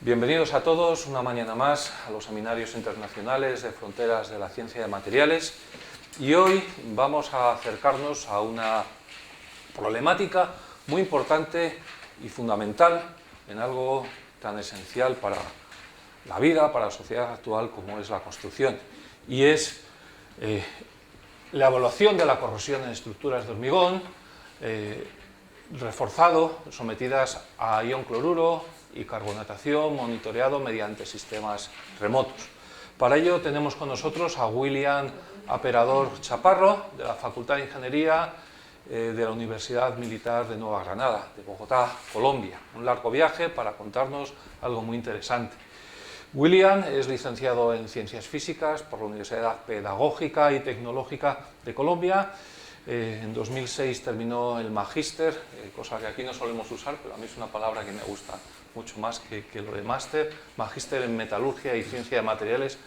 Bienvenidos a todos una mañana más a los seminarios internacionales de fronteras de la ciencia de materiales, y hoy vamos a acercarnos a una problemática muy importante y fundamental en algo tan esencial para la vida, para la sociedad actual como es la construcción, y es la evaluación de la corrosión en estructuras de hormigón reforzado, sometidas a ion cloruro y carbonatación, monitoreado mediante sistemas remotos. Para ello tenemos con nosotros a William Aperador Chaparro, de la Facultad de Ingeniería de la Universidad Militar de Nueva Granada, de Bogotá, Colombia. Un largo viaje para contarnos algo muy interesante. William es licenciado en Ciencias Físicas por la Universidad Pedagógica y Tecnológica de Colombia. En 2006 terminó el magíster, cosa que aquí no solemos usar, pero a mí es una palabra que me gusta mucho más que lo de máster, magíster en Metalurgia y Ciencia de Materiales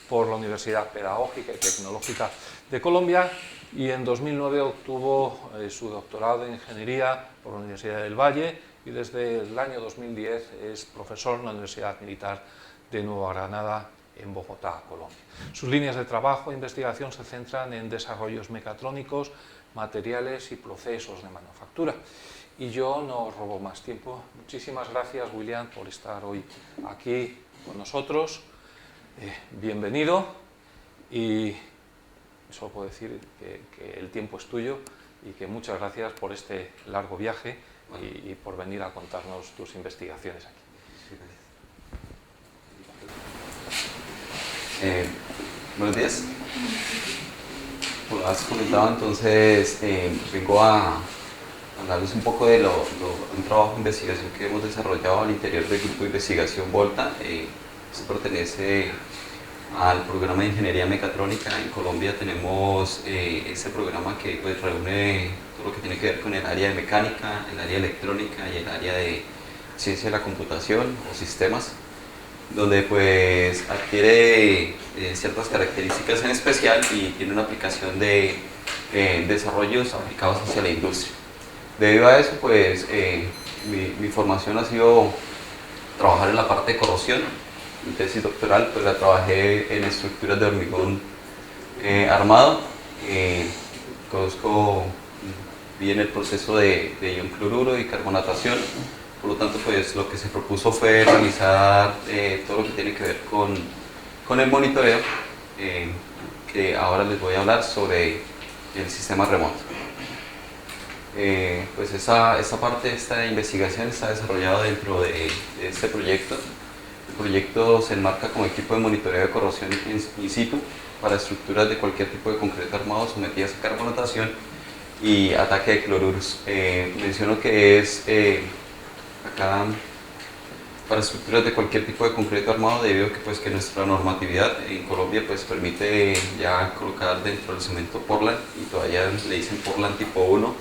por la Universidad Pedagógica y Tecnológica de Colombia, y en 2009 obtuvo su doctorado en Ingeniería por la Universidad del Valle, y desde el año 2010 es profesor en la Universidad Militar de Nueva Granada, en Bogotá, Colombia. Sus líneas de trabajo e investigación se centran en desarrollos mecatrónicos, materiales y procesos de manufactura. Y yo no robo más tiempo. Muchísimas gracias, William, por estar hoy aquí con nosotros. Bienvenido, y solo puedo decir que el tiempo es tuyo y que muchas gracias por este largo viaje y por venir a contarnos tus investigaciones aquí. Buenos días. Como has comentado, entonces vengo a hablarles un poco de un trabajo de investigación que hemos desarrollado al interior del grupo de investigación Volta. Esto pertenece al programa de Ingeniería Mecatrónica. En Colombia tenemos este programa que pues, reúne todo lo que tiene que ver con el área de mecánica, el área electrónica y el área de ciencia de la computación o sistemas, donde pues adquiere ciertas características en especial y tiene una aplicación de desarrollos aplicados hacia la industria. Debido a eso, pues mi formación ha sido trabajar en la parte de corrosión. Mi tesis doctoral pues la trabajé en estructuras de hormigón armado. Conozco bien el proceso de ion cloruro y carbonatación. Por lo tanto, pues lo que se propuso fue realizar todo lo que tiene que ver con el monitoreo, que ahora les voy a hablar sobre el sistema remoto. Pues esta parte de esta investigación está desarrollada dentro de este proyecto. El proyecto se enmarca como equipo de monitoreo de corrosión in situ para estructuras de cualquier tipo de concreto armado sometidas a carbonatación y ataque de cloruros. Menciono que es acá para estructuras de cualquier tipo de concreto armado, debido a que, pues, que nuestra normatividad en Colombia pues, permite ya colocar dentro del cemento Portland, y todavía le dicen Portland tipo 1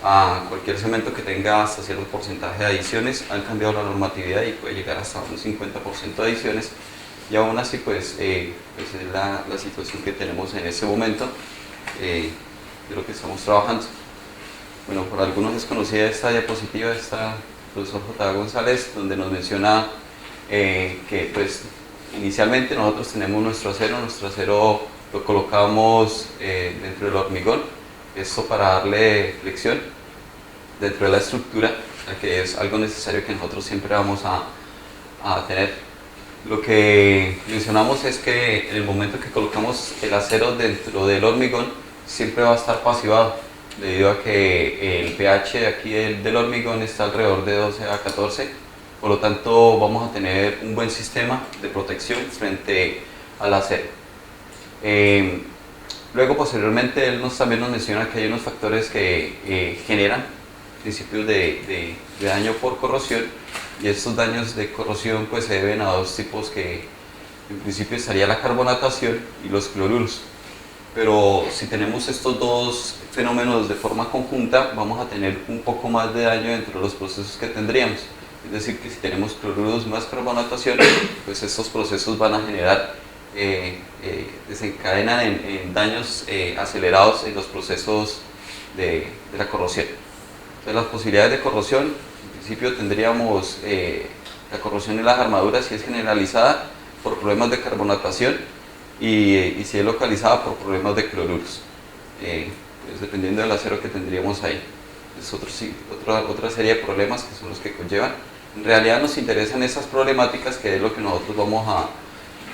a cualquier cemento que tenga hasta cierto porcentaje de adiciones. Han cambiado la normatividad y puede llegar hasta un 50% de adiciones, y aún así pues, es la situación que tenemos en este momento de lo que estamos trabajando. Bueno, por algunos es conocida esta diapositiva, esta profesor J. González, donde nos menciona que pues inicialmente nosotros tenemos nuestro acero lo colocamos dentro del hormigón, esto para darle flexión dentro de la estructura, ya que es algo necesario que nosotros siempre vamos a tener. Lo que mencionamos es que en el momento que colocamos el acero dentro del hormigón siempre va a estar pasivado, debido a que el pH de aquí del hormigón está alrededor de 12 a 14, por lo tanto vamos a tener un buen sistema de protección frente al acero. Luego, posteriormente, él también nos menciona que hay unos factores que generan principios de daño por corrosión, y estos daños de corrosión pues, se deben a dos tipos, que en principio estaría la carbonatación y los cloruros. Pero si tenemos estos dos fenómenos de forma conjunta, vamos a tener un poco más de daño dentro de los procesos que tendríamos. Es decir, que si tenemos cloruros más carbonatación, pues estos procesos van a generar, desencadenan en daños acelerados en los procesos de la corrosión. Entonces, las posibilidades de corrosión, en principio tendríamos La corrosión en las armaduras sí es generalizada por problemas de carbonatación y sí es localizada por problemas de cloruros, pues dependiendo del acero que tendríamos ahí. Es otra serie de problemas que son los que conllevan. En realidad nos interesan esas problemáticas, que es lo que nosotros vamos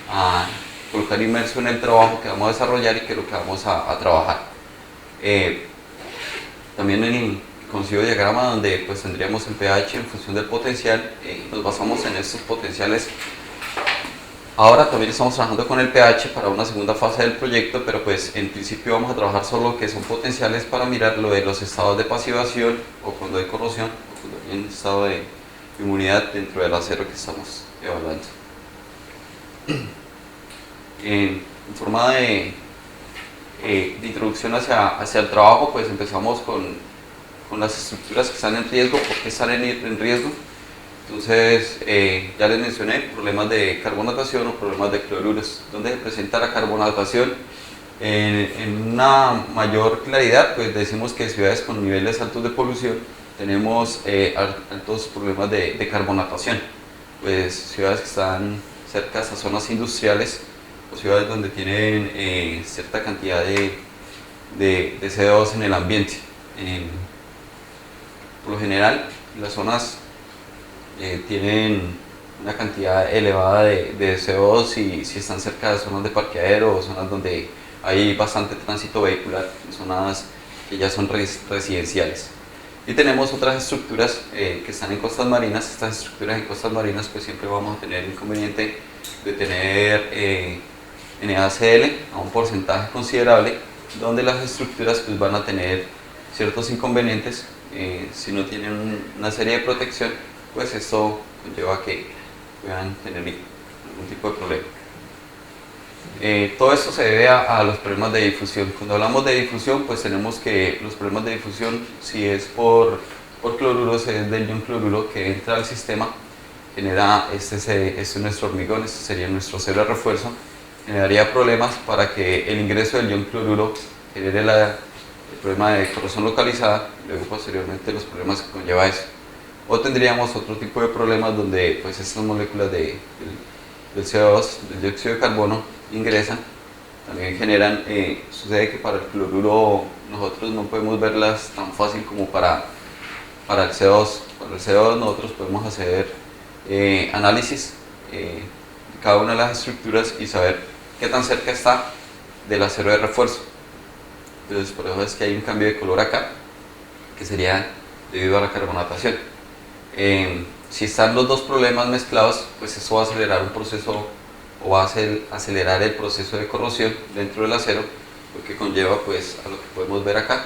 a colocar inmerso en el trabajo que vamos a desarrollar y que es lo que vamos a trabajar. También en el conocido diagrama, donde pues tendríamos el pH en función del potencial, nos basamos en estos potenciales. Ahora también estamos trabajando con el pH para una segunda fase del proyecto, pero pues en principio vamos a trabajar solo que son potenciales para mirar lo de los estados de pasivación o cuando hay corrosión o cuando hay un estado de inmunidad dentro del acero que estamos evaluando. En forma de introducción hacia el trabajo, pues empezamos con las estructuras que están en riesgo. ¿Por qué están en riesgo? Entonces, ya les mencioné problemas de carbonatación o problemas de cloruros. ¿Dónde se presenta la carbonatación? En una mayor claridad, pues decimos que ciudades con niveles altos de polución tenemos altos problemas de carbonatación. Pues ciudades que están cerca a zonas industriales o ciudades donde tienen cierta cantidad de CO2 en el ambiente. Por lo general, las zonas tienen una cantidad elevada de CO2 y si están cerca de zonas de parqueadero o zonas donde hay bastante tránsito vehicular, zonas que ya son residenciales. Y tenemos otras estructuras que están en costas marinas. Estas estructuras en costas marinas pues siempre vamos a tener el inconveniente de tener NaCl a un porcentaje considerable, donde las estructuras pues van a tener ciertos inconvenientes. Si no tienen una serie de protección, pues esto conlleva a que puedan tener algún tipo de problema. Todo esto se debe a los problemas de difusión. Cuando hablamos de difusión, pues tenemos que los problemas de difusión, si es por cloruros, es del ion cloruro que entra al sistema, genera, este es nuestro hormigón, este sería nuestro celo de refuerzo, generaría problemas para que el ingreso del ion cloruro genere el problema de corrosión localizada, y luego posteriormente los problemas que conlleva eso. O tendríamos otro tipo de problemas donde pues estas moléculas del CO2, del dióxido de carbono, ingresan, también generan, sucede que para el cloruro nosotros no podemos verlas tan fácil como para el CO2. Para el CO2 nosotros podemos hacer análisis de cada una de las estructuras y saber qué tan cerca está del acero de refuerzo. Entonces por eso es que hay un cambio de color acá, que sería debido a la carbonatación. Si están los dos problemas mezclados, pues eso va a acelerar un proceso o va a acelerar el proceso de corrosión dentro del acero, lo que conlleva pues a lo que podemos ver acá,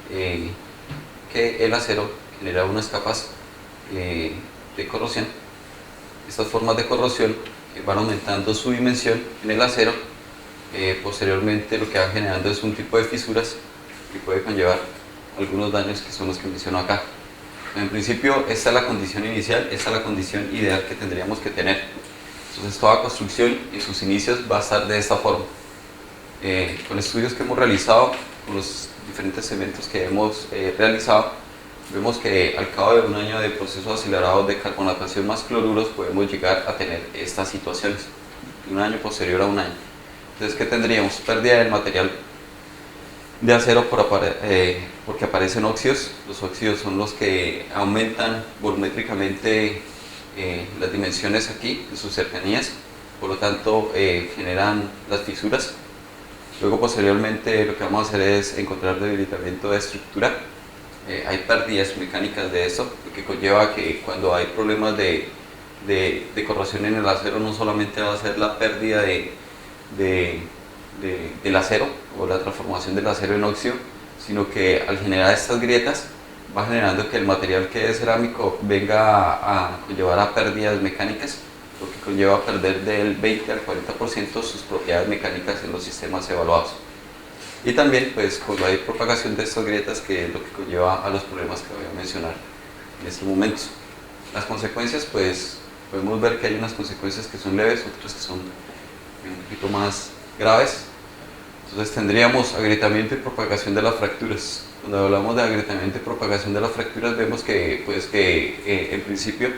que el acero genera unas capas de corrosión. Estas formas de corrosión van aumentando su dimensión en el acero. Posteriormente lo que va generando es un tipo de fisuras que puede conllevar algunos daños que son los que menciono acá. En principio esta es la condición inicial, esta es la condición ideal que tendríamos que tener. Entonces toda construcción en sus inicios va a estar de esta forma. Con estudios que hemos realizado, con los diferentes eventos que hemos realizado, vemos que al cabo de un año de procesos acelerados de carbonatación más cloruros podemos llegar a tener estas situaciones, un año posterior a un año. Entonces, ¿qué tendríamos? Pérdida del material de acero porque aparecen óxidos. Los óxidos son los que aumentan volumétricamente las dimensiones aquí, en sus cercanías, por lo tanto generan las fisuras. Luego posteriormente lo que vamos a hacer es encontrar debilitamiento de estructura. Hay pérdidas mecánicas de eso, lo que conlleva que cuando hay problemas de corrosión en el acero, no solamente va a ser la pérdida del acero o la transformación del acero en óxido, sino que al generar estas grietas va generando que el material que es cerámico venga a conllevar a pérdidas mecánicas, lo que conlleva a perder del 20 al 40% sus propiedades mecánicas en los sistemas evaluados. Y también pues cuando hay propagación de estas grietas, que es lo que conlleva a los problemas que voy a mencionar en este momento. Las consecuencias, pues podemos ver que hay unas consecuencias que son leves, otras que son un poquito más graves. Entonces tendríamos agrietamiento y propagación de las fracturas. Cuando hablamos de agrietamiento y propagación de las fracturas, vemos que en principio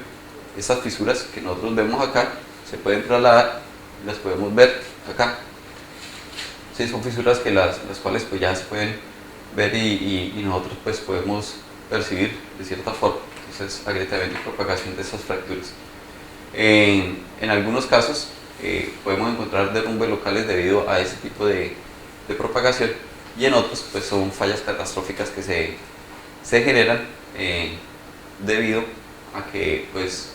estas fisuras que nosotros vemos acá se pueden trasladar y las podemos ver acá. Sí, son fisuras que las cuales pues ya se pueden ver y nosotros pues podemos percibir de cierta forma. Entonces, agrietamiento y propagación de esas fracturas. En algunos casos podemos encontrar derrumbes locales debido a ese tipo de propagación, y en otros pues son fallas catastróficas que se generan debido a que pues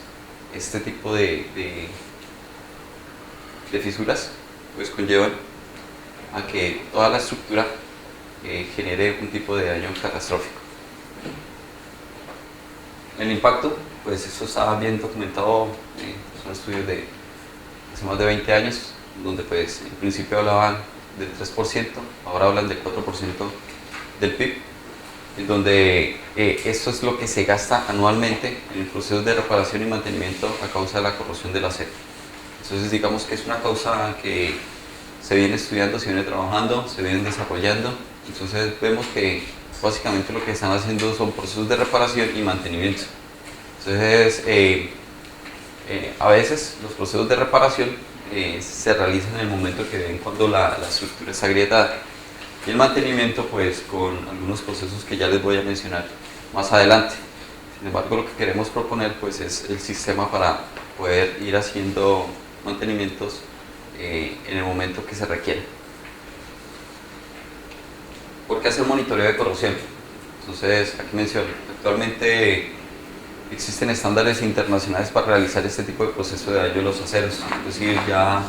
este tipo de fisuras pues conllevan a que toda la estructura genere un tipo de daño catastrófico. El impacto, pues eso está bien documentado, son estudios de hace más de 20 años, donde pues en principio hablaban del 3%, ahora hablan del 4% del PIB, en donde esto es lo que se gasta anualmente en el proceso de reparación y mantenimiento a causa de la corrosión del acero. Entonces digamos que es una causa que se viene estudiando, se viene trabajando, se viene desarrollando. Entonces vemos que básicamente lo que están haciendo son procesos de reparación y mantenimiento. Entonces a veces los procesos de reparación se realizan en el momento que ven cuando la estructura está agrietada, y el mantenimiento pues con algunos procesos que ya les voy a mencionar más adelante. Sin embargo, lo que queremos proponer pues es el sistema para poder ir haciendo mantenimientos en el momento que se requiere. ¿Por qué hacer monitoreo de corrosión? Entonces, aquí menciono, actualmente existen estándares internacionales para realizar este tipo de proceso de daño de los aceros. Es decir, ya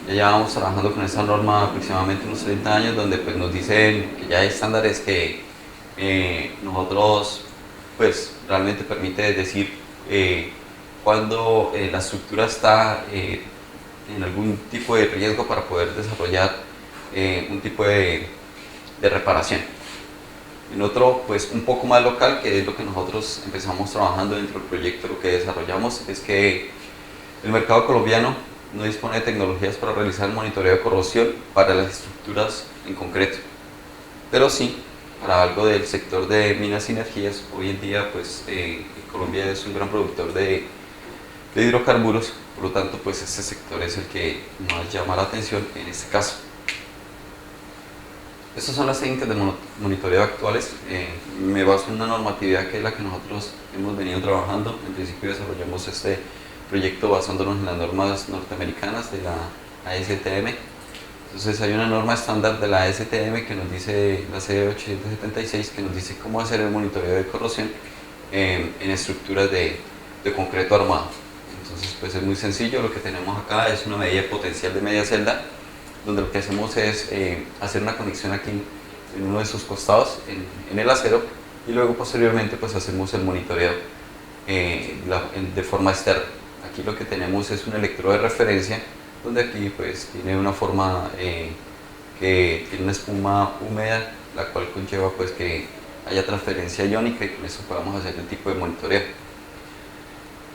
llevamos trabajando con esta norma aproximadamente unos 30 años, donde pues nos dicen que ya hay estándares que nosotros pues realmente permite decir cuando la estructura está en algún tipo de riesgo para poder desarrollar un tipo de reparación. En otro, pues un poco más local, que es lo que nosotros empezamos trabajando dentro del proyecto, lo que desarrollamos, es que el mercado colombiano no dispone de tecnologías para realizar el monitoreo de corrosión para las estructuras en concreto, pero sí para algo del sector de minas y energías. Hoy en día pues Colombia es un gran productor de hidrocarburos, por lo tanto pues este sector es el que más llama la atención en este caso. Estas son las técnicas de monitoreo actuales. Me baso en una normatividad que es la que nosotros hemos venido trabajando. En principio desarrollamos este proyecto basándonos en las normas norteamericanas de la ASTM. Entonces hay una norma estándar de la ASTM que nos dice, la C876, que nos dice cómo hacer el monitoreo de corrosión en estructuras de concreto armado. Entonces pues es muy sencillo. Lo que tenemos acá es una medida potencial de media celda, donde lo que hacemos es hacer una conexión aquí en uno de sus costados, en el acero, y luego posteriormente pues hacemos el monitoreo de forma externa. Aquí lo que tenemos es un electrodo de referencia, donde aquí pues tiene una forma que tiene una espuma húmeda, la cual conlleva pues que haya transferencia iónica, y con eso podamos hacer el tipo de monitoreo.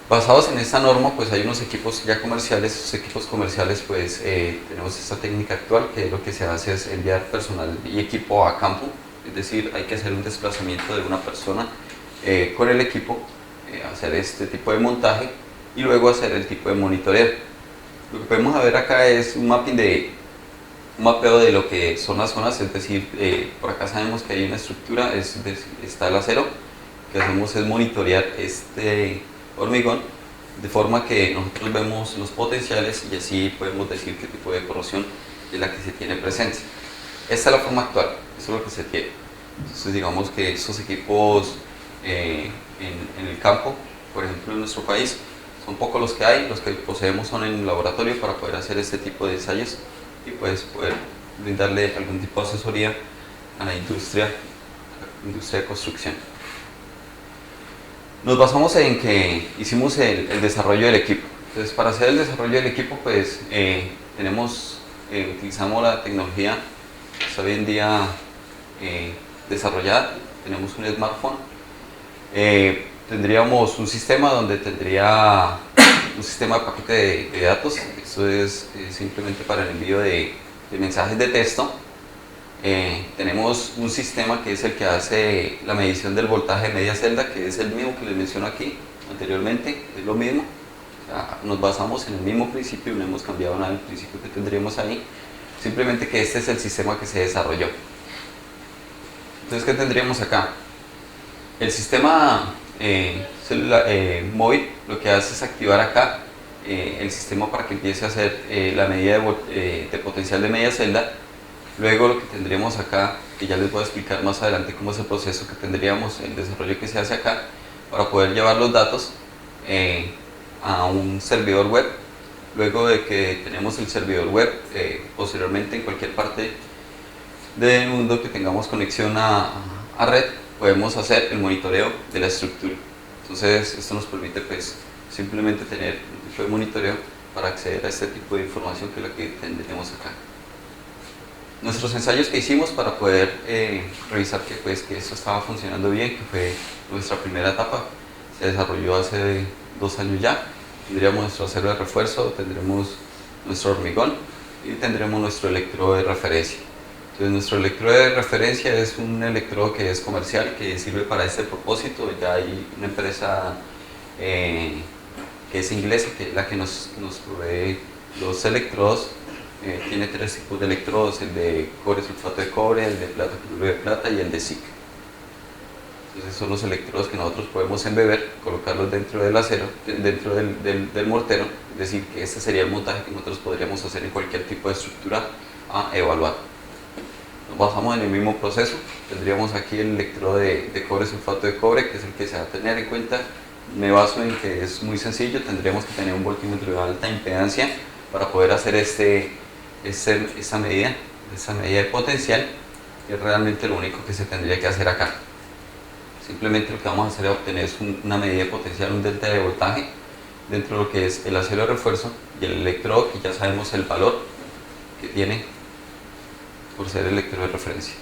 Basados en esta norma, pues hay unos equipos ya comerciales. Esos equipos comerciales pues tenemos esta técnica actual, que lo que se hace es enviar personal y equipo a campo, es decir, hay que hacer un desplazamiento de una persona con el equipo, hacer este tipo de montaje y luego hacer el tipo de monitoreo. Lo que podemos ver acá es un mapeo de lo que son las zonas, es decir, por acá sabemos que hay una estructura, está el acero. Lo que hacemos es monitorear este hormigón, de forma que nosotros vemos los potenciales y así podemos decir qué tipo de corrosión es la que se tiene presente. Esta es la forma actual, eso es lo que se tiene. Entonces digamos que estos equipos en el campo, por ejemplo en nuestro país, son pocos los que hay. Los que poseemos son en el laboratorio para poder hacer este tipo de ensayos y pues poder brindarle algún tipo de asesoría a la industria de construcción. Nos basamos en que hicimos el desarrollo del equipo. Entonces, para hacer el desarrollo del equipo, pues utilizamos la tecnología que está hoy en día desarrollada. Tenemos un smartphone. Tendríamos un sistema donde tendría un sistema de paquete de datos. Esto es simplemente para el envío de mensajes de texto. Tenemos un sistema que es el que hace la medición del voltaje de media celda, que es el mismo que les menciono aquí. anteriormente, es lo mismo. O sea, nos basamos en el mismo principio, no hemos cambiado nada del principio que tendríamos ahí, simplemente que este es el sistema que se desarrolló. Entonces, ¿qué tendríamos acá? El sistema móvil lo que hace es activar acá el sistema para que empiece a hacer la medida de potencial de media celda. Luego lo que tendríamos acá, que ya les voy a explicar más adelante cómo es el proceso que tendríamos, el desarrollo que se hace acá, para poder llevar los datos a un servidor web. Luego de que tenemos el servidor web, posteriormente en cualquier parte del mundo que tengamos conexión a red, podemos hacer el monitoreo de la estructura. Entonces esto nos permite pues simplemente tener un tipo de monitoreo para acceder a este tipo de información que es la que tendremos acá. Nuestros ensayos que hicimos para poder revisar que esto estaba funcionando bien, que fue nuestra primera etapa, se desarrolló hace 2 años ya. Tendríamos nuestro acero de refuerzo, tendremos nuestro hormigón y tendremos nuestro electrodo de referencia. Entonces nuestro electrodo de referencia es un electrodo que es comercial, que sirve para este propósito. Ya hay una empresa que es inglesa, que es la que nos provee los electrodos. Tiene 3 tipos de electrodos: el de cobre sulfato de cobre, el de plata cloruro de plata y el de zinc. Entonces son los electrodos que nosotros podemos embeber, colocarlos dentro del acero, dentro del mortero. Es decir, que este sería el montaje que nosotros podríamos hacer en cualquier tipo de estructura a evaluar. Nos basamos en el mismo proceso. Tendríamos aquí el electrodo de cobre sulfato de cobre, que es el que se va a tener en cuenta. Me baso en que es muy sencillo. Tendríamos que tener un voltímetro de alta impedancia para poder hacer esa medida de potencial, que es realmente lo único que se tendría que hacer acá. Simplemente lo que vamos a hacer es obtener una medida de potencial, un delta de voltaje, dentro de lo que es el acero de refuerzo y el electrodo, que ya sabemos el valor que tiene por ser electrodo de referencia.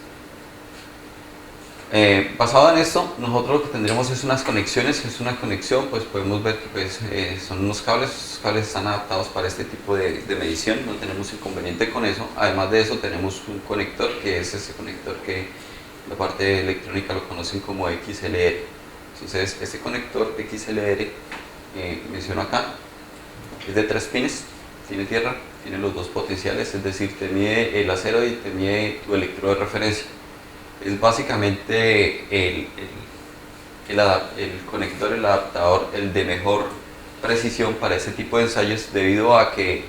Basado en esto, nosotros lo que tendremos es unas conexiones. Es una conexión, pues podemos ver que son unos cables. Los cables están adaptados para este tipo de medición, no tenemos inconveniente con eso. Además de eso, tenemos un conector, que es ese conector que la parte electrónica lo conocen como XLR. Entonces este conector XLR, menciono acá, es de 3 pines, tiene tierra, tiene los 2 potenciales, es decir, te mide el acero y te mide tu electrodo de referencia. Es básicamente el conector, el adaptador, el de mejor precisión para este tipo de ensayos, debido a que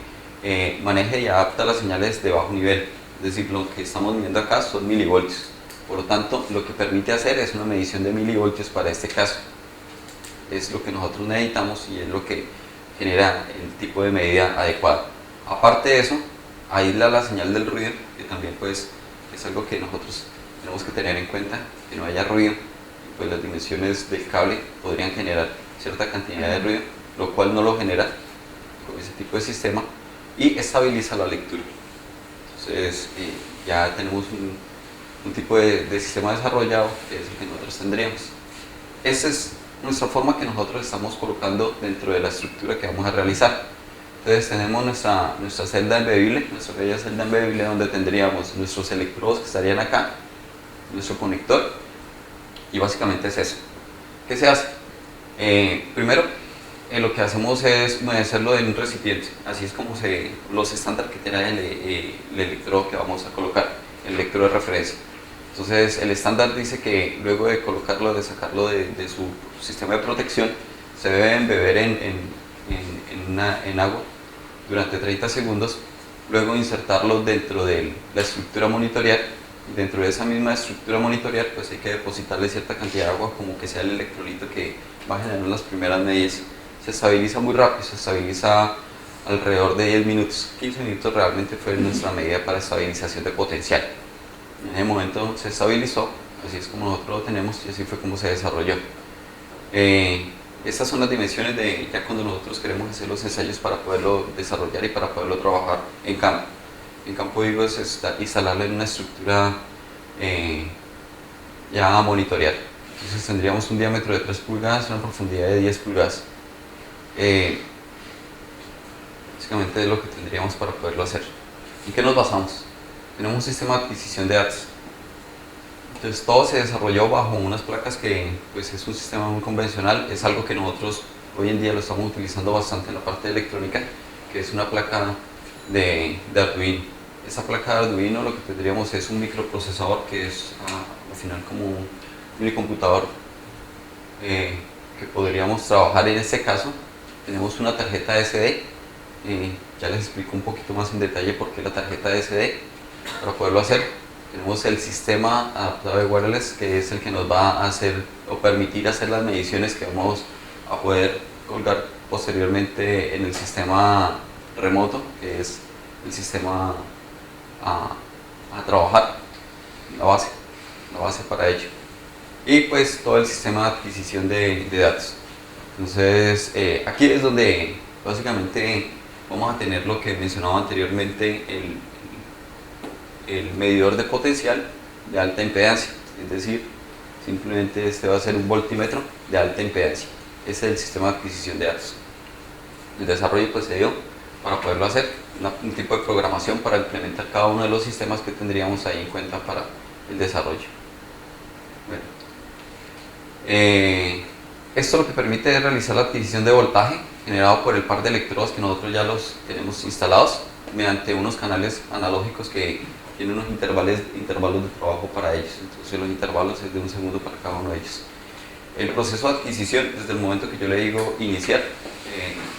maneja y adapta las señales de bajo nivel. Es decir, lo que estamos midiendo acá son milivoltios. Por lo tanto, lo que permite hacer es una medición de milivoltios para este caso. Es lo que nosotros necesitamos y es lo que genera el tipo de medida adecuada. Aparte de eso, aísla la señal del ruido, que también pues es algo que nosotros tenemos que tener en cuenta, que no haya ruido. Pues las dimensiones del cable podrían generar cierta cantidad de ruido, lo cual no lo genera con ese tipo de sistema, y estabiliza la lectura. Entonces ya tenemos un tipo de sistema desarrollado, que es el que nosotros tendríamos. Esa es nuestra forma que nosotros estamos colocando dentro de la estructura que vamos a realizar. Entonces tenemos nuestra celda embebible, nuestra bella celda embebible, donde tendríamos nuestros electrodos que estarían acá, nuestro conector, y básicamente es eso. ¿Qué se hace? Primero, lo que hacemos es hacerlo en un recipiente. Así es como los estándares que tiene el electrodo que vamos a colocar, el electrodo de referencia. Entonces el estándar dice que luego de colocarlo, de sacarlo de su sistema de protección, se debe embeber en agua durante 30 segundos, luego insertarlo dentro de la estructura monitorear. Dentro de esa misma estructura monitorear, pues hay que depositarle cierta cantidad de agua, como que sea el electrolito que va a generar las primeras medidas. Se estabiliza muy rápido, se estabiliza alrededor de 10 minutos, 15 minutos realmente fue nuestra medida para estabilización de potencial. En ese momento se estabilizó, así es como nosotros lo tenemos y así fue como se desarrolló. Estas son las dimensiones de ya cuando nosotros queremos hacer los ensayos para poderlo desarrollar y para poderlo trabajar en campo. En campo, digo, es instalarlo en una estructura ya a monitorear. Entonces tendríamos un diámetro de 3 pulgadas, una profundidad de 10 pulgadas. Básicamente es lo que tendríamos para poderlo hacer. ¿En qué nos basamos? Tenemos un sistema de adquisición de datos. Entonces todo se desarrolló bajo unas placas que pues es un sistema muy convencional, es algo que nosotros hoy en día lo estamos utilizando bastante en la parte de electrónica, que es una placa de Arduino. Esta placa de Arduino lo que tendríamos es un microprocesador que es al final como un minicomputador que podríamos trabajar en este caso. Tenemos una tarjeta SD, ya les explico un poquito más en detalle por qué la tarjeta SD. Para poderlo hacer tenemos el sistema adaptado de wireless, que es el que nos va a hacer o permitir hacer las mediciones que vamos a poder colgar posteriormente en el sistema remoto, que es el sistema a trabajar, la base para ello, y pues todo el sistema de adquisición de datos. Entonces aquí es donde básicamente vamos a tener lo que mencionaba anteriormente, el medidor de potencial de alta impedancia, es decir, simplemente este va a ser un voltímetro de alta impedancia. Ese es el sistema de adquisición de datos. El desarrollo pues se dio para poderlo hacer, un tipo de programación para implementar cada uno de los sistemas que tendríamos ahí en cuenta para el desarrollo. Bueno, esto lo que permite es realizar la adquisición de voltaje generado por el par de electrodos que nosotros ya los tenemos instalados mediante unos canales analógicos que tienen unos intervalos de trabajo para ellos. Entonces los intervalos es de 1 segundo para cada uno de ellos. El proceso de adquisición, desde el momento que yo le digo iniciar,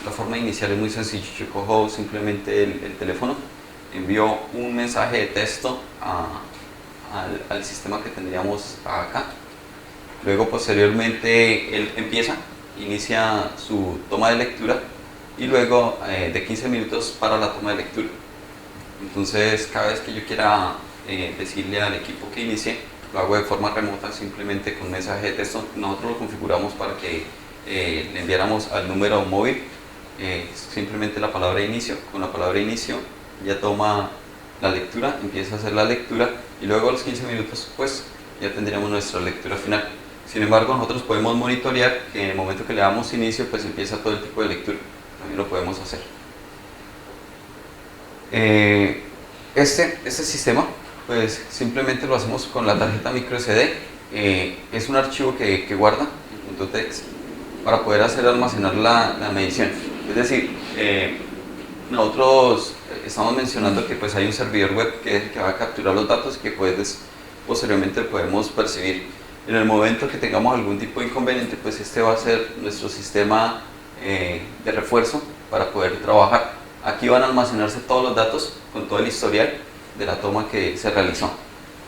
la forma de iniciar es muy sencilla. Yo cojo simplemente el teléfono, envío un mensaje de texto al sistema que tendríamos acá. Luego posteriormente él inicia su toma de lectura y luego de 15 minutos para la toma de lectura. Entonces cada vez que yo quiera decirle al equipo que inicie, lo hago de forma remota, simplemente con un mensaje de texto. Nosotros lo configuramos para que le enviáramos al número móvil simplemente la palabra inicio. Con la palabra inicio ya toma la lectura, empieza a hacer la lectura y luego a los 15 minutos pues ya tendríamos nuestra lectura final. Sin embargo, nosotros podemos monitorear que en el momento que le damos inicio pues empieza todo el tipo de lectura, también lo podemos hacer. Este sistema pues simplemente lo hacemos con la tarjeta micro SD. Es un archivo que guarda en .txt para poder hacer almacenar la medición. Es decir, nosotros estamos mencionando que pues hay un servidor web que va a capturar los datos que pues posteriormente podemos percibir. En el momento que tengamos algún tipo de inconveniente, pues este va a ser nuestro sistema de refuerzo para poder trabajar. Aquí van a almacenarse todos los datos con todo el historial de la toma que se realizó.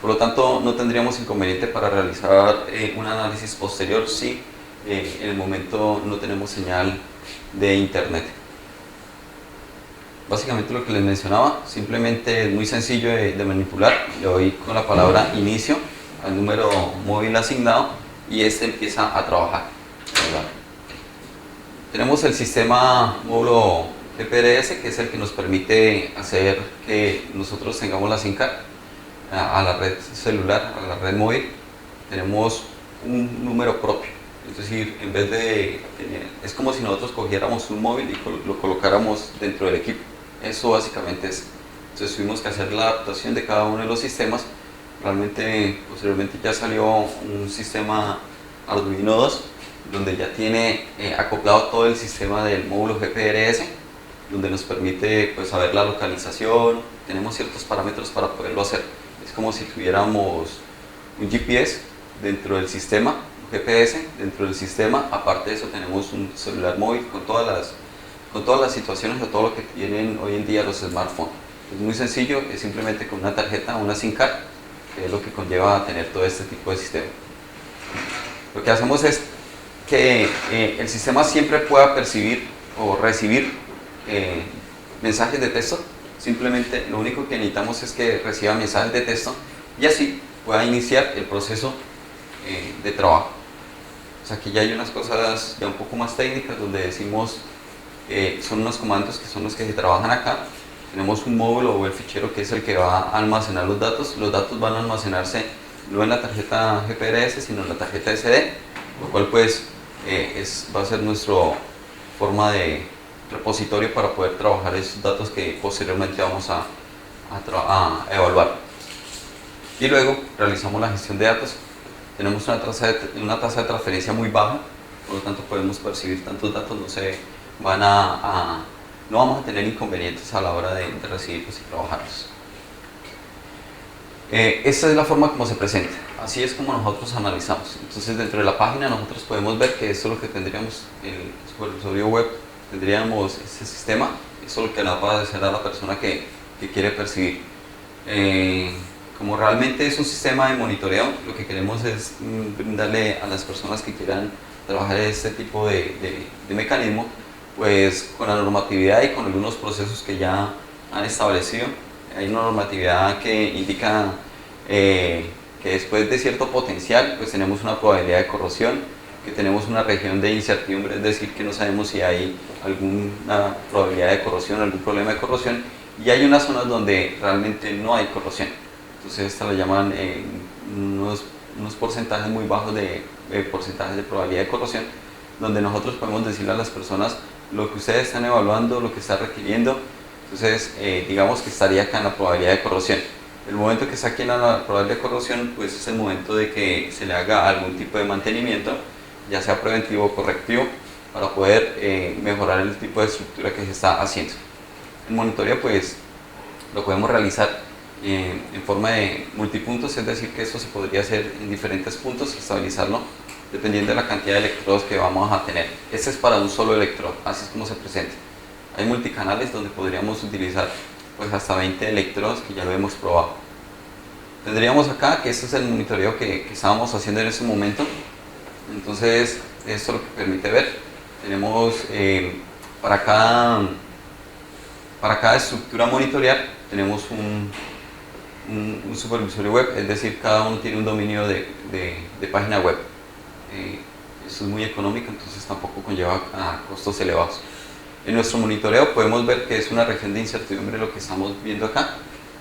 Por lo tanto, no tendríamos inconveniente para realizar un análisis posterior si en el momento no tenemos señal de internet. Básicamente lo que les mencionaba, simplemente es muy sencillo de manipular. Le doy con la palabra inicio al número móvil asignado y este empieza a trabajar. Tenemos el sistema módulo GPRS, que es el que nos permite hacer que nosotros tengamos la SIM card a la red celular, a la red móvil. Tenemos un número propio, es decir, en vez de es como si nosotros cogiéramos un móvil y lo colocáramos dentro del equipo. Eso básicamente es. Entonces tuvimos que hacer la adaptación de cada uno de los sistemas. Realmente posteriormente ya salió un sistema Arduino 2 donde ya tiene acoplado todo el sistema del módulo GPRS, donde nos permite pues saber la localización. Tenemos ciertos parámetros para poderlo hacer. Es como si tuviéramos un GPS dentro del sistema, un GPS dentro del sistema. Aparte de eso tenemos un celular móvil con todas las situaciones de todo lo que tienen hoy en día los smartphones. Es muy sencillo, es simplemente con una tarjeta, una SIM card, que es lo que conlleva a tener todo este tipo de sistema. Lo que hacemos es que el sistema siempre pueda percibir o recibir mensajes de texto. Simplemente lo único que necesitamos es que reciba mensajes de texto y así pueda iniciar el proceso de trabajo. O sea, aquí ya hay unas cosas ya un poco más técnicas donde decimos son unos comandos que son los que se trabajan acá. Tenemos un módulo o el fichero que es el que va a almacenar los datos. Los datos van a almacenarse no en la tarjeta GPRS sino en la tarjeta SD, lo cual pues va a ser nuestra forma de repositorio para poder trabajar esos datos que posteriormente vamos a evaluar. Y luego realizamos la gestión de datos. Tenemos una tasa de transferencia muy baja, por lo tanto podemos percibir tantos datos, no vamos a tener inconvenientes a la hora de recibirlos y trabajarlos. Esta es la forma como se presenta, así es como nosotros analizamos. Entonces dentro de la página nosotros podemos ver que esto es lo que tendríamos en el supervisorio web, tendríamos este sistema, eso es lo que nos va a hacer a la persona que quiere percibir. Como realmente es un sistema de monitoreo, lo que queremos es brindarle a las personas que quieran trabajar este tipo de mecanismo, pues con la normatividad y con algunos procesos que ya han establecido. Hay una normatividad que indica que después de cierto potencial, pues tenemos una probabilidad de corrosión, que tenemos una región de incertidumbre, es decir, que no sabemos si hay alguna probabilidad de corrosión, algún problema de corrosión, y hay unas zonas donde realmente no hay corrosión. Entonces esta la llaman unos porcentajes muy bajos de porcentajes de probabilidad de corrosión, donde nosotros podemos decirle a las personas lo que ustedes están evaluando, lo que está requiriendo. Entonces digamos que estaría acá en la probabilidad de corrosión. El momento que está aquí en la probabilidad de corrosión, pues es el momento de que se le haga algún tipo de mantenimiento, ya sea preventivo o correctivo, para poder mejorar el tipo de estructura que se está haciendo. El monitoreo pues lo podemos realizar en forma de multipuntos, es decir, que esto se podría hacer en diferentes puntos, estabilizarlo dependiendo de la cantidad de electrodos que vamos a tener. Este es para un solo electrodo, así es como se presenta. Hay multicanales donde podríamos utilizar pues hasta 20 electrodos, que ya lo hemos probado. Tendríamos acá que este es el monitoreo que estábamos haciendo en ese momento. Entonces esto lo que permite ver, tenemos para cada estructura monitorear tenemos un supervisorio web, es decir, cada uno tiene un dominio de página web. Esto es muy económico, entonces tampoco conlleva a costos elevados. En nuestro monitoreo podemos ver que es una región de incertidumbre lo que estamos viendo acá.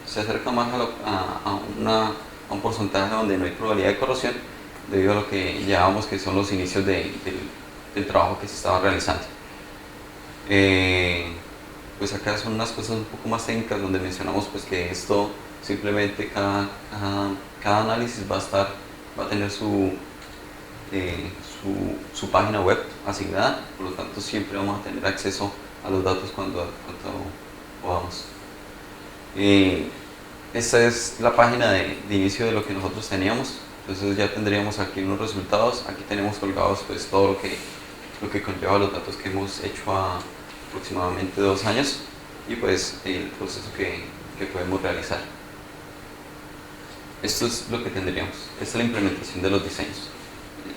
Se acerca más a un porcentaje donde no hay probabilidad de corrosión, debido a lo que llamamos que son los inicios del trabajo que se estaba realizando. Pues acá son unas cosas un poco más técnicas donde mencionamos pues que esto simplemente cada análisis va a tener su página web asignada, por lo tanto siempre vamos a tener acceso a los datos cuando podamos. Esta es la página de inicio de lo que nosotros teníamos, entonces ya tendríamos aquí unos resultados, aquí tenemos colgados pues todo lo que conlleva los datos que hemos hecho a aproximadamente 2 años y pues el proceso que podemos realizar. Esto es lo que tendríamos, esta es la implementación de los diseños.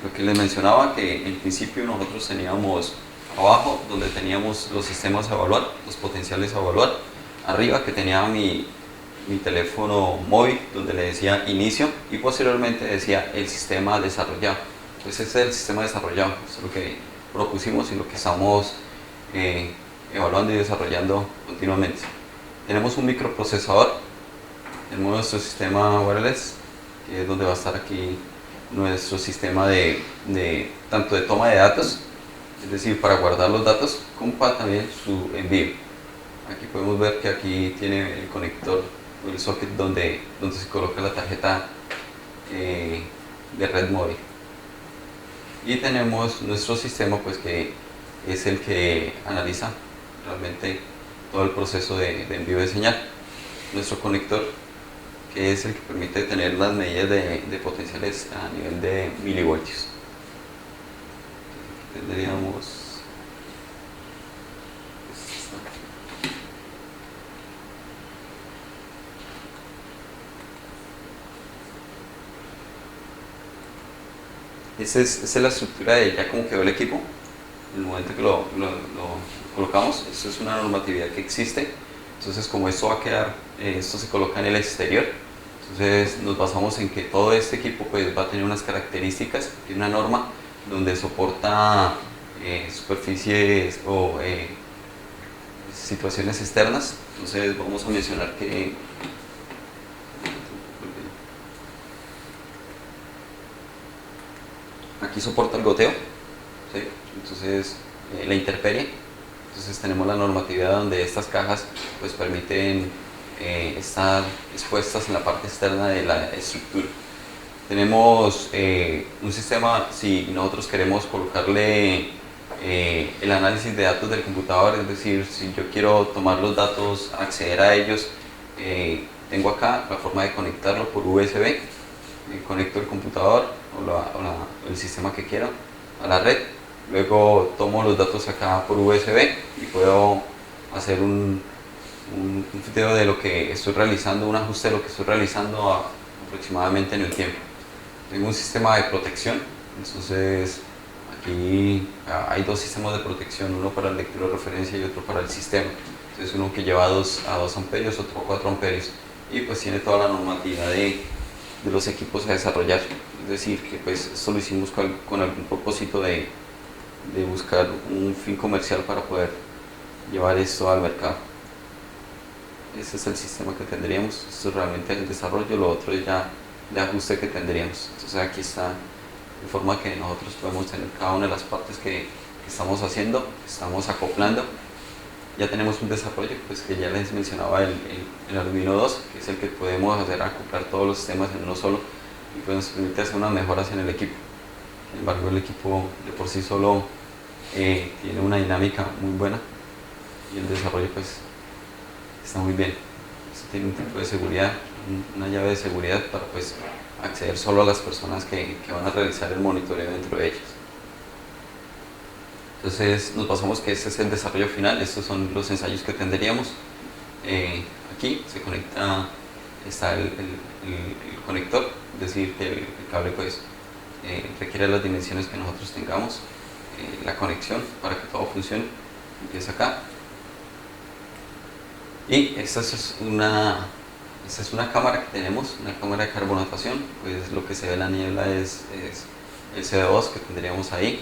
Lo que les mencionaba, que en principio nosotros teníamos abajo donde teníamos los sistemas a evaluar, los potenciales a evaluar, arriba que tenía mi teléfono móvil donde le decía inicio y posteriormente decía el sistema desarrollado. Pues ese es el sistema desarrollado, eso es lo que propusimos y lo que estamos evaluando y desarrollando continuamente. Tenemos un microprocesador, tenemos nuestro sistema wireless, que es donde va a estar aquí nuestro sistema tanto de toma de datos, es decir, para guardar los datos, como para también su envío. Aquí podemos ver que aquí tiene el conector o el socket donde se coloca la tarjeta de red móvil. Y tenemos nuestro sistema pues que es el que analiza realmente todo el proceso de envío de señal. Nuestro conector, que es el que permite tener las medidas de potenciales a nivel de milivoltios. Tendríamos esa es la estructura de ya cómo quedó el equipo. En el momento que lo colocamos, esto es una normatividad que existe. Entonces, como esto va a quedar, esto se coloca en el exterior, entonces nos basamos en que todo este equipo pues, va a tener unas características y una norma donde soporta superficies o situaciones externas. Entonces vamos a mencionar que aquí soporta el goteo, ¿sí? Entonces la intemperie. Entonces tenemos la normatividad donde estas cajas pues permiten estar expuestas en la parte externa de la estructura. Tenemos un sistema, si nosotros queremos colocarle el análisis de datos del computador, es decir, si yo quiero tomar los datos, acceder a ellos, tengo acá la forma de conectarlo por USB, conecto el computador o el sistema que quiera a la red, luego tomo los datos acá por USB y puedo hacer un video de lo que estoy realizando, un ajuste de lo que estoy realizando aproximadamente en el tiempo. Tengo un sistema de protección, entonces aquí hay dos sistemas de protección, uno para el lector de referencia y otro para el sistema. Entonces uno que lleva a 2 amperios, otro a 4 amperios y pues tiene toda la normatividad de los equipos a desarrollar. Es decir, que pues esto lo hicimos con algún propósito de buscar un fin comercial para poder llevar esto al mercado. Ese es el sistema que tendríamos, esto es realmente el desarrollo, lo otro es ya de ajuste que tendríamos. Entonces aquí está de forma que nosotros podemos tener cada una de las partes que estamos haciendo, estamos acoplando. Ya tenemos un desarrollo, pues que ya les mencionaba el Arduino 2, que es el que podemos hacer acoplar todos los sistemas en uno solo y pues nos permite hacer unas mejoras en el equipo. Sin embargo, el equipo de por sí solo tiene una dinámica muy buena y el desarrollo pues está muy bien. Esto tiene un tipo de seguridad, una llave de seguridad para pues acceder solo a las personas que van a realizar el monitoreo dentro de ellas. Entonces nos basamos que este es el desarrollo final, estos son los ensayos que tendríamos. Aquí se conecta, está el conector, es decir, que el cable pues requiere las dimensiones que nosotros tengamos, la conexión para que todo funcione, empieza acá. Y esta es una cámara que tenemos, una cámara de carbonatación, pues lo que se ve en la niebla es el CO2 que tendríamos ahí.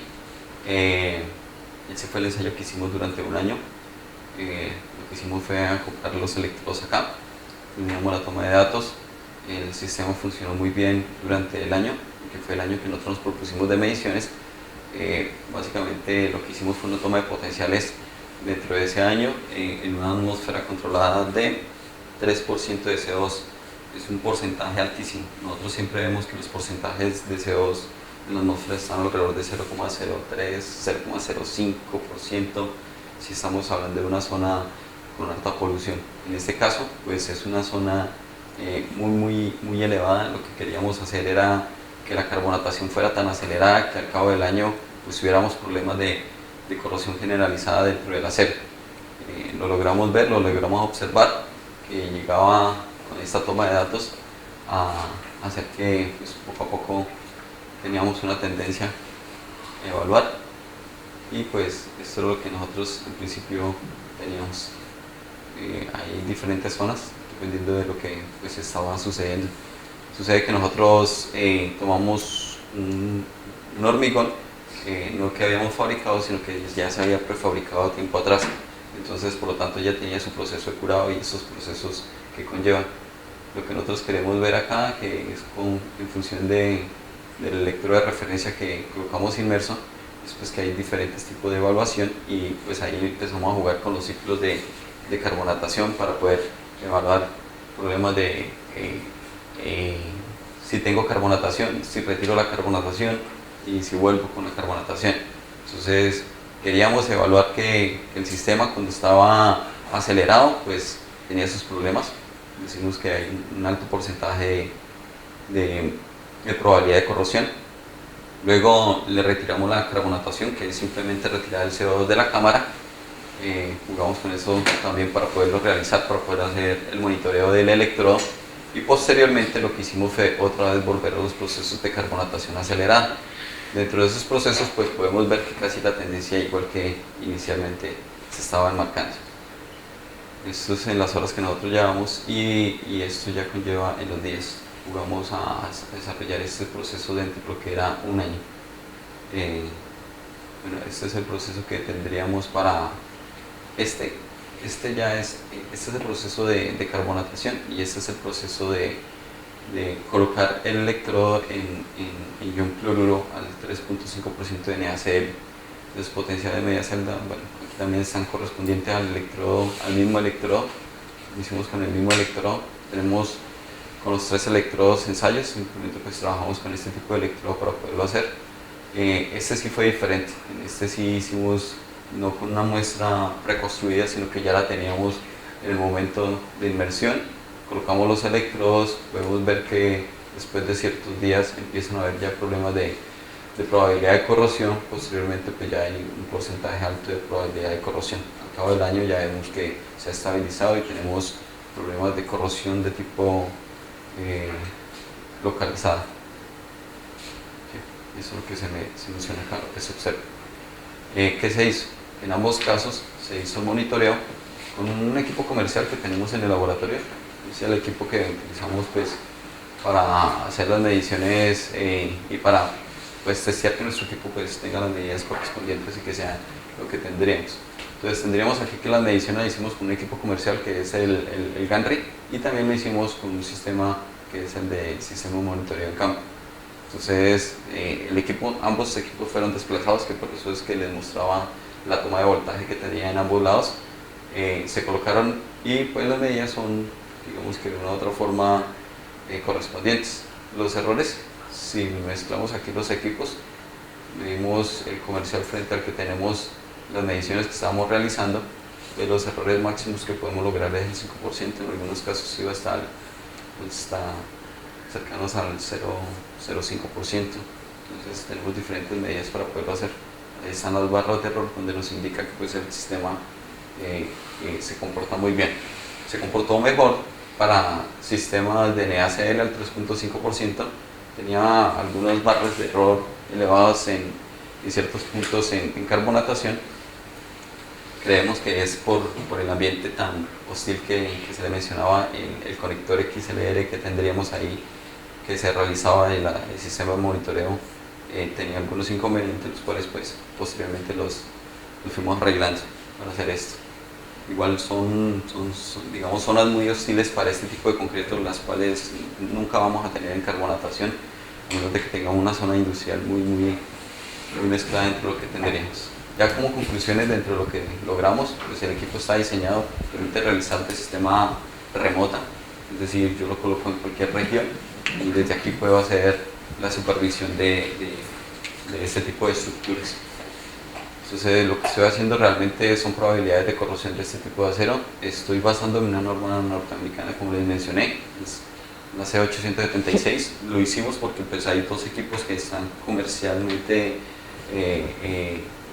Ese fue el ensayo que hicimos durante un año. Lo que hicimos fue acoplar los electrodos acá, teníamos la toma de datos, el sistema funcionó muy bien durante el año, que fue el año que nosotros nos propusimos de mediciones. Básicamente lo que hicimos fue una toma de potenciales dentro de ese año en una atmósfera controlada de 3% de CO2. Es un porcentaje altísimo. Nosotros siempre vemos que los porcentajes de CO2 en la atmósfera están alrededor de 0,03, 0,05%, si estamos hablando de una zona con alta polución. En este caso, pues es una zona muy elevada. Lo que queríamos hacer era que la carbonatación fuera tan acelerada que al cabo del año pues tuviéramos problemas de corrosión generalizada dentro del acero. Lo logramos ver, lo logramos observar, que llegaba con esta toma de datos a hacer que pues, poco a poco teníamos una tendencia a evaluar, y pues esto es lo que nosotros en principio teníamos. Hay diferentes zonas dependiendo de lo que pues estaba sucediendo. Sucede que nosotros tomamos un hormigón no que habíamos fabricado, sino que ya se había prefabricado tiempo atrás, entonces por lo tanto ya tenía su proceso de curado y esos procesos que conllevan. Lo que nosotros queremos ver acá, que es en función del electrodo de referencia que colocamos inmerso, es pues que hay diferentes tipos de evaluación, y pues ahí empezamos a jugar con los ciclos de carbonatación para poder evaluar problemas de si tengo carbonatación, si retiro la carbonatación y si vuelvo con la carbonatación. Entonces queríamos evaluar que el sistema cuando estaba acelerado pues tenía sus problemas. Decimos que hay un alto porcentaje de probabilidad de corrosión. Luego le retiramos la carbonatación, que es simplemente retirar el CO2 de la cámara. Jugamos con eso también para poderlo realizar, para poder hacer el monitoreo del electrodo, y posteriormente lo que hicimos fue otra vez volver a los procesos de carbonatación acelerada. Dentro de esos procesos pues podemos ver que casi la tendencia igual que inicialmente se estaba enmarcando. Esto es en las horas que nosotros llevamos, y esto ya conlleva en los días. Jugamos a desarrollar este proceso dentro de lo que era un año. Bueno, este es el proceso que tendríamos para este es el proceso de carbonatación, y este es el proceso de colocar el electrodo en ion cloruro al 3.5% de NaCl. Entonces potencial de media celda, bueno, aquí también están correspondientes al mismo electrodo lo hicimos con el mismo electrodo. Tenemos con los 3 electrodos ensayos, simplemente pues trabajamos con este tipo de electrodo para poderlo hacer. Este sí fue diferente, en este sí hicimos no con una muestra preconstruida, sino que ya la teníamos en el momento de inmersión. Colocamos los electrodos, podemos ver que después de ciertos días empiezan a haber ya problemas de probabilidad de corrosión. Posteriormente pues ya hay un porcentaje alto de probabilidad de corrosión. Al cabo del año ya vemos que se ha estabilizado y tenemos problemas de corrosión de tipo localizada. Okay. Eso es lo que se menciona acá, lo que se observa. ¿Qué se hizo? En ambos casos se hizo el monitoreo con un equipo comercial que tenemos en el laboratorio. Es el equipo que utilizamos pues, para hacer las mediciones y para pues, testear que nuestro equipo pues, tenga las medidas correspondientes y que sea lo que tendríamos. Entonces tendríamos aquí que las mediciones las hicimos con un equipo comercial que es el GANRI, y también lo hicimos con un sistema que es el de sistema de monitoreo en campo. Entonces ambos equipos fueron desplazados, que por eso es que les mostraba la toma de voltaje que tenía en ambos lados. Se colocaron y pues las medidas son, digamos que de una u otra forma, correspondientes. Los errores, si mezclamos aquí los equipos, medimos el comercial frente al que tenemos las mediciones que estábamos realizando, de los errores máximos que podemos lograr es el 5%, en algunos casos iba hasta cercanos al 0,05%. Entonces tenemos diferentes medidas para poderlo hacer. Ahí están las barras de error donde nos indica que pues, el sistema se comporta muy bien. Se comportó mejor para sistemas de NaCl al 3,5%, tenía algunas barras de error elevadas en ciertos puntos en carbonatación. Creemos que es por el ambiente tan hostil que se le mencionaba, el conector XLR que tendríamos ahí, que se realizaba el sistema de monitoreo, tenía algunos inconvenientes, los cuales pues, posteriormente los fuimos arreglando para hacer esto. Igual son, digamos, zonas muy hostiles para este tipo de concreto, las cuales nunca vamos a tener en carbonatación, a menos de que tengamos una zona industrial muy mezclada dentro de lo que tendríamos. Ya como conclusiones dentro de lo que logramos, pues el equipo está diseñado, permite realizar de sistema remota, es decir, yo lo coloco en cualquier región y desde aquí puedo hacer la supervisión de este tipo de estructuras. Entonces lo que estoy haciendo realmente son probabilidades de corrosión de este tipo de acero. Estoy basándome en una norma norteamericana, como les mencioné, es la C876. Lo hicimos porque pues, hay 2 equipos que están comercialmente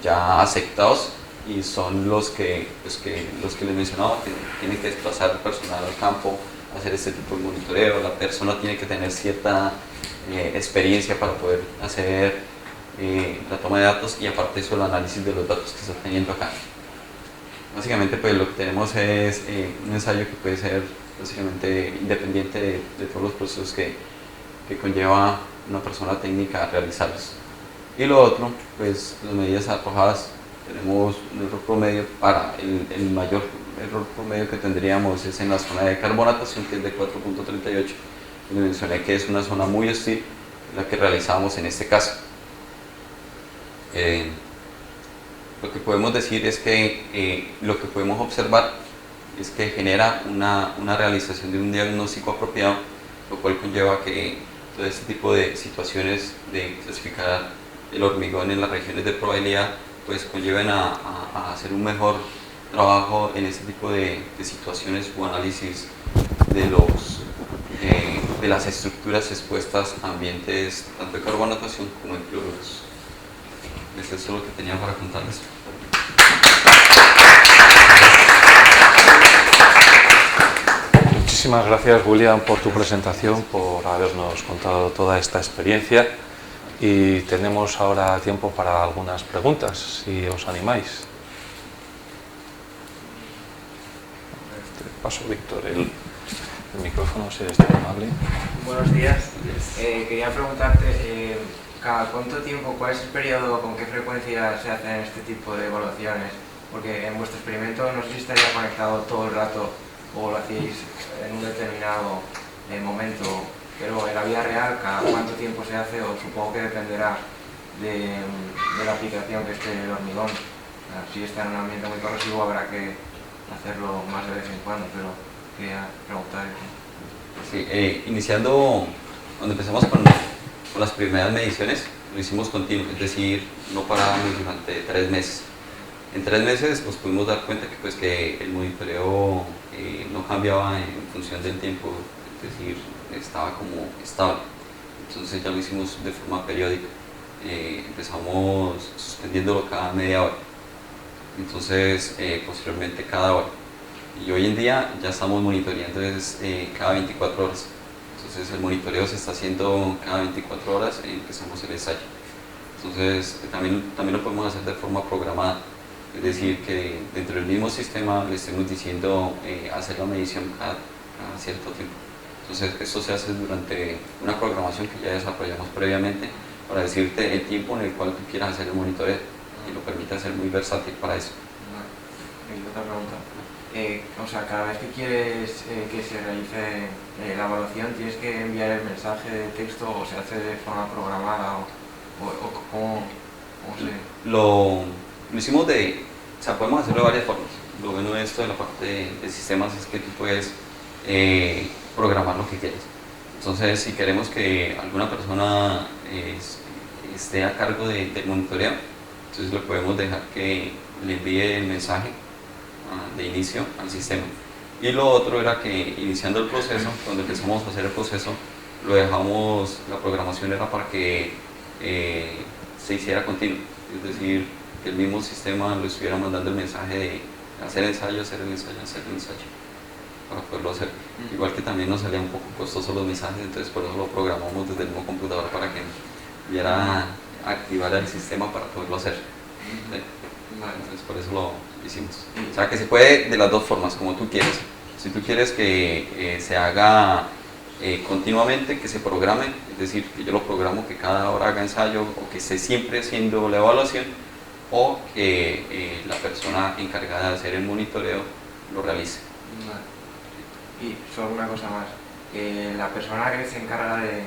ya aceptados y son los que les mencionaba, que tienen que desplazar el personal al campo, hacer este tipo de monitoreo. La persona tiene que tener cierta experiencia para poder hacer la toma de datos y aparte de eso el análisis de los datos que se está teniendo acá. Básicamente pues lo que tenemos es un ensayo que puede ser básicamente independiente de todos los procesos que conlleva una persona técnica a realizarlos. Y lo otro, pues las medidas arrojadas, tenemos un error promedio. Para el mayor error promedio que tendríamos es en la zona de carbonatación, que es de 4,38, y mencioné que es una zona muy hostil, la que realizamos en este caso. Lo que podemos decir es que lo que podemos observar es que genera una realización de un diagnóstico apropiado, lo cual conlleva que todo este tipo de situaciones de clasificar el hormigón en las regiones de probabilidad pues conlleven a hacer un mejor trabajo en este tipo de situaciones o análisis de las estructuras expuestas a ambientes tanto de carbonatación como de cloruros. Eso es lo que tenía para contarles. Muchísimas gracias, William, por tu presentación, por habernos contado toda esta experiencia, y tenemos ahora tiempo para algunas preguntas, si os animáis. Te paso, Víctor, el micrófono, si eres tan amable. Buenos días. Quería preguntarte, ¿cada cuánto tiempo, cuál es el periodo, con qué frecuencia se hacen este tipo de evaluaciones? Porque en vuestro experimento no sé si estaría conectado todo el rato o lo hacéis en un determinado momento, pero en la vida real, ¿cada cuánto tiempo se hace? O supongo que dependerá de la aplicación que esté el hormigón. Si está en un ambiente muy corrosivo habrá que hacerlo más de vez en cuando, pero quería preguntar. Sí, iniciando, cuando empezamos con las primeras mediciones, lo hicimos continuo, es decir, no parábamos durante 3 meses. En 3 meses nos pudimos dar cuenta que, pues, que el monitoreo no cambiaba en función del tiempo, es decir, estaba como estable. Entonces ya lo hicimos de forma periódica. Empezamos suspendiéndolo cada media hora, entonces posteriormente cada hora. Y hoy en día ya estamos monitoreando cada 24 horas. Entonces el monitoreo se está haciendo cada 24 horas y empezamos el ensayo. Entonces también lo podemos hacer de forma programada. Es decir, que dentro del mismo sistema le estemos diciendo hacer la medición cada cierto tiempo. Entonces esto se hace durante una programación que ya desarrollamos previamente para decirte el tiempo en el cual tú quieras hacer el monitoreo y lo permite ser muy versátil para eso. Y otra pregunta. O sea, cada vez que quieres que se realice la evaluación, ¿tienes que enviar el mensaje de texto o se hace de forma programada o cómo se...? Lo hicimos o sea, podemos hacerlo de varias formas. Lo bueno de esto de la parte de sistemas es que tú puedes programar lo que quieres. Entonces, si queremos que alguna persona esté a cargo del monitoreo, entonces lo podemos dejar que le envíe el mensaje de inicio al sistema. Y lo otro era que iniciando el proceso, cuando empezamos a hacer el proceso, lo dejamos, la programación era para que se hiciera continuo, es decir, que el mismo sistema lo estuviera mandando el mensaje de hacer ensayo, hacer el ensayo, hacer el ensayo, para poderlo hacer. Igual que también nos salía un poco costoso los mensajes, entonces por eso lo programamos desde el mismo computador para que pudiera activar el sistema para poderlo hacer. Entonces por eso lo hicimos. O sea que se puede de las dos formas, como tú quieres. Si tú quieres que se haga continuamente, que se programe, es decir, que yo lo programo que cada hora haga ensayo o que esté siempre haciendo la evaluación, o que la persona encargada de hacer el monitoreo lo realice. Y solo una cosa más, la persona que se encarga de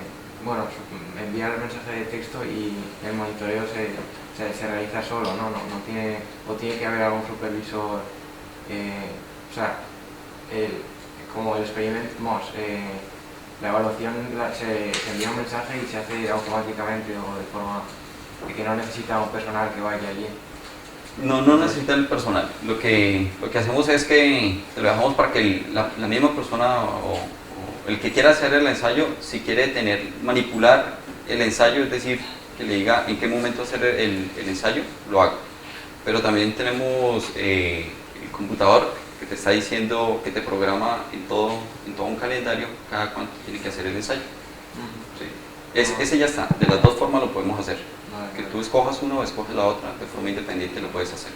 enviar el mensaje de texto y el monitoreo se realiza solo, ¿no? No tiene, o tiene que haber algún supervisor, o sea, como el experimento, la evaluación se envía un mensaje y se hace automáticamente o de forma que no necesita un personal que vaya allí. No necesita el personal. Lo que hacemos es que lo dejamos para que la misma persona o el que quiera hacer el ensayo, si quiere manipular el ensayo, es decir, que le diga en qué momento hacer el ensayo, lo haga. Pero también tenemos el computador que te está diciendo, que te programa en todo un calendario cada cuánto tiene que hacer el ensayo. ¿Sí? Ese ya está, de las dos formas lo podemos hacer. Que tú escojas una o escoges la otra, de forma independiente lo puedes hacer.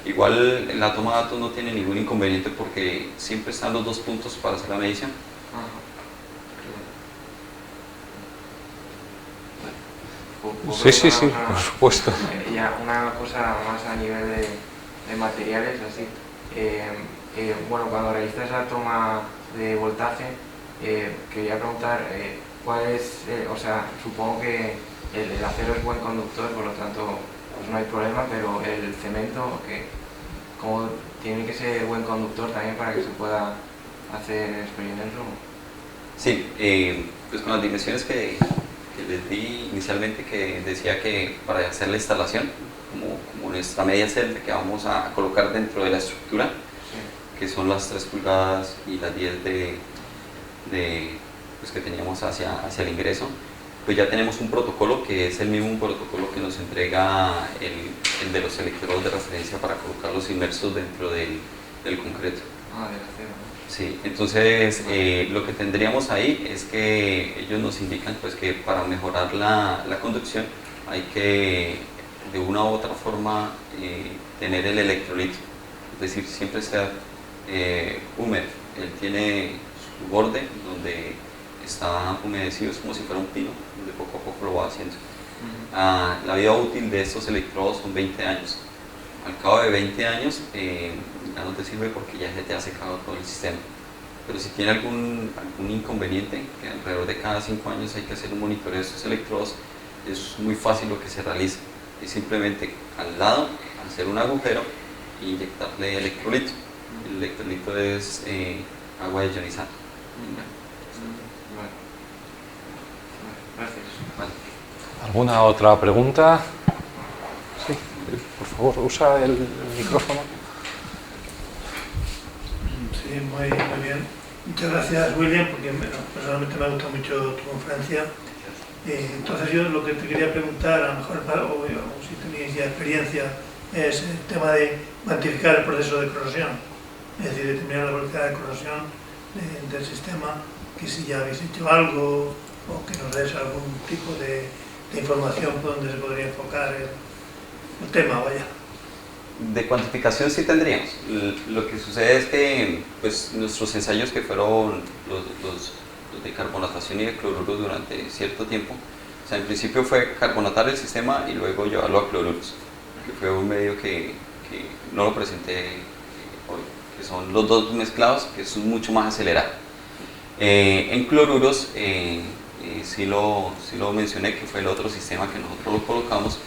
Igual la toma de datos no tiene ningún inconveniente porque siempre están los dos puntos para hacer la medición. Sí, por supuesto. Ya una cosa más a nivel de materiales, así. Cuando realizas la toma de voltaje, quería preguntar cuál es, o sea, supongo que el acero es buen conductor, por lo tanto pues no hay problema, pero el cemento, ¿cómo tiene que ser buen conductor también para que se pueda hacer el experimento? Sí, pues con las dimensiones que les di inicialmente, que decía que para hacer la instalación, como nuestra media celda que vamos a colocar dentro de la estructura, sí, que son las 3 pulgadas y las 10 pues, que teníamos hacia el ingreso, pues ya tenemos un protocolo que es el mismo protocolo que nos entrega el de los electrodos de referencia para colocarlos inmersos dentro del concreto. Del acero. Sí, entonces lo que tendríamos ahí es que ellos nos indican pues que para mejorar la conducción hay que de una u otra forma tener el electrolito, es decir, siempre estar húmedo. Él tiene su borde donde está humedecido, es como si fuera un pino, donde poco a poco lo va haciendo. La vida útil de estos electrodos son 20 años. Al cabo de 20 años ya no te sirve porque ya se te ha secado todo el sistema. Pero si tiene algún inconveniente, que alrededor de cada 5 años hay que hacer un monitoreo de estos electrodos, es muy fácil lo que se realiza. Es simplemente al lado hacer un agujero e inyectarle electrolito. El electrolito es agua ionizada. Vale. Gracias. Vale. ¿Alguna otra pregunta? Sí, por favor, usa el micrófono. Sí, muy bien. Muchas gracias, William, porque personalmente me ha gustado mucho tu conferencia. Entonces yo lo que te quería preguntar, a lo mejor o si tenéis ya experiencia, es el tema de cuantificar el proceso de corrosión, es decir, determinar la velocidad de corrosión del sistema, que si ya habéis hecho algo o que nos des algún tipo de información por donde se podría enfocar el tema, vaya. De cuantificación sí tendríamos. Lo que sucede es que pues, nuestros ensayos que fueron los de carbonatación y de cloruros durante cierto tiempo, o sea, en principio fue carbonatar el sistema y luego llevarlo a cloruros, que fue un medio que no lo presenté hoy, que son los dos mezclados, que es mucho más acelerado. En cloruros sí lo mencioné, que fue el otro sistema que nosotros lo colocamos.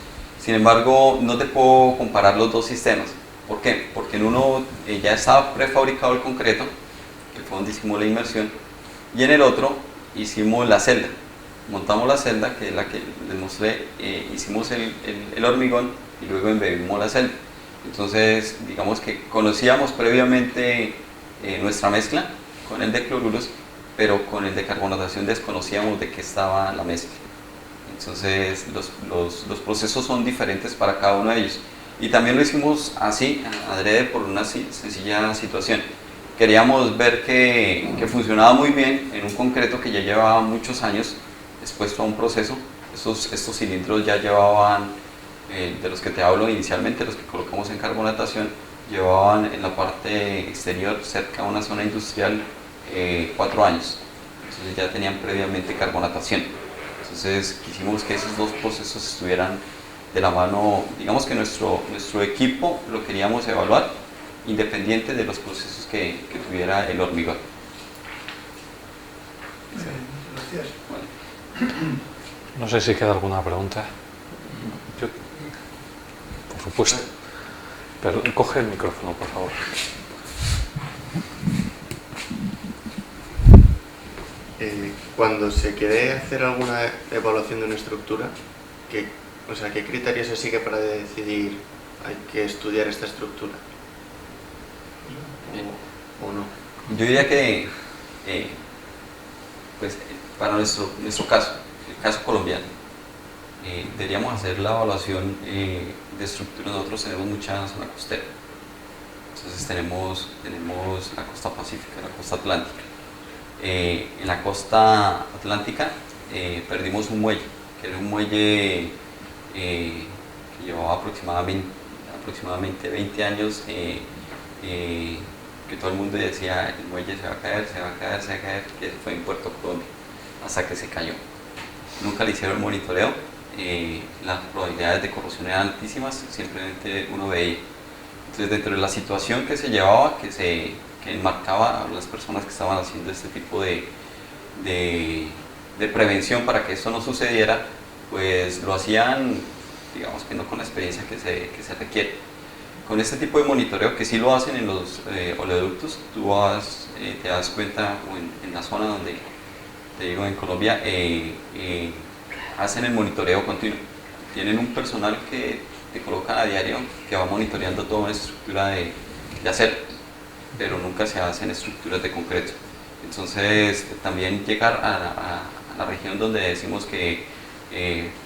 Sin embargo, no te puedo comparar los dos sistemas. ¿Por qué? Porque en uno ya estaba prefabricado el concreto, que fue donde hicimos la inmersión, y en el otro hicimos la celda. Montamos la celda, que es la que les mostré, hicimos el hormigón y luego embebimos la celda. Entonces, digamos que conocíamos previamente nuestra mezcla con el de cloruros, pero con el de carbonatación desconocíamos de qué estaba la mezcla. Entonces los procesos son diferentes para cada uno de ellos. Y también lo hicimos así, adrede, por una sencilla situación. Queríamos ver que funcionaba muy bien en un concreto que ya llevaba muchos años expuesto a un proceso. Estos cilindros ya llevaban, de los que te hablo inicialmente, los que colocamos en carbonatación, llevaban en la parte exterior, cerca a una zona industrial, 4 años. Entonces ya tenían previamente carbonatación. Entonces quisimos que esos dos procesos estuvieran de la mano. Digamos que nuestro equipo lo queríamos evaluar independiente de los procesos que tuviera el hormigón. Gracias. Bueno. No sé si queda alguna pregunta. Yo, por supuesto. Pero coge el micrófono, por favor. Cuando se quiere hacer alguna evaluación de una estructura, ¿qué criterios se sigue para decidir hay que estudiar esta estructura? ¿O no? Yo diría que pues, para nuestro caso, el caso colombiano, deberíamos hacer la evaluación de estructura. Nosotros tenemos mucha zona costera. Entonces tenemos la costa pacífica, la costa atlántica. En la costa atlántica perdimos un muelle, que era un muelle que llevaba aproximadamente 20 años, que todo el mundo decía el muelle se va a caer, que fue en Puerto Colombia, hasta que se cayó. Nunca le hicieron monitoreo, las probabilidades de corrosión eran altísimas, simplemente uno veía. Entonces, dentro de la situación que se llevaba, que enmarcaba a las personas que estaban haciendo este tipo de prevención para que esto no sucediera, pues lo hacían, digamos que no con la experiencia que se requiere. Con este tipo de monitoreo, que sí lo hacen en los oleoductos, tú te das cuenta, o en la zona donde, te digo, en Colombia, hacen el monitoreo continuo. Tienen un personal que te colocan a diario, que va monitoreando toda una estructura de acero, pero nunca se hacen estructuras de concreto. Entonces, también llegar a la región donde decimos que